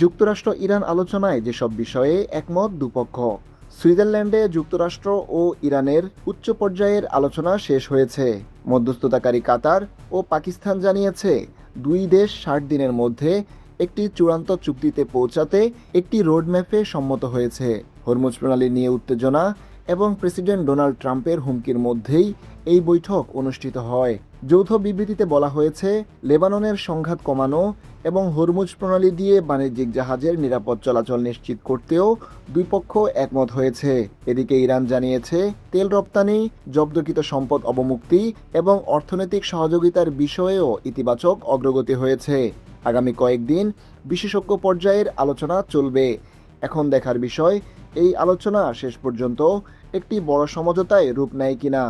যুক্তরাষ্ট্র ইরান আলোচনায় যেসব বিষয়ে একমত দুপক্ষ। সুইজারল্যান্ডে যুক্তরাষ্ট্র ও ইরানের উচ্চ পর্যায়ের আলোচনা শেষ হয়েছে। মধ্যস্থতাকারী কাতার ও পাকিস্তান জানিয়েছে, দুই দেশ ৬০ দিনের মধ্যে একটি চূড়ান্ত চুক্তিতে পৌঁছাতে একটি রোডম্যাপে সম্মত হয়েছে। হরমুজ প্রণালী নিয়ে উত্তেজনা এবং প্রেসিডেন্ট ডোনাল্ড ট্রাম্পের হুমকির মধ্যেই এই বৈঠক অনুষ্ঠিত হয়। যৌথ বিবৃতিতে বলা হয়েছে, লেবাননের সংঘাত কমানো এবং হরমুজ প্রণালী দিয়ে বাণিজ্যিক জাহাজের নিরাপদ চলাচল নিশ্চিত করতেও দুই পক্ষ একমত হয়েছে। এদিকে ইরান জানিয়েছে, তেল রপ্তানি, জব্দকৃত সম্পদ অবমুক্তি এবং অর্থনৈতিক সহযোগিতার বিষয়েও ইতিবাচক অগ্রগতি হয়েছে। আগামী কয়েকদিন বিশেষজ্ঞ পর্যায়ের আলোচনা চলবে। এখন দেখার বিষয়, এই আলোচনা শেষ পর্যন্ত একটি বড় সমঝোতায় রূপ নেয় কিনা।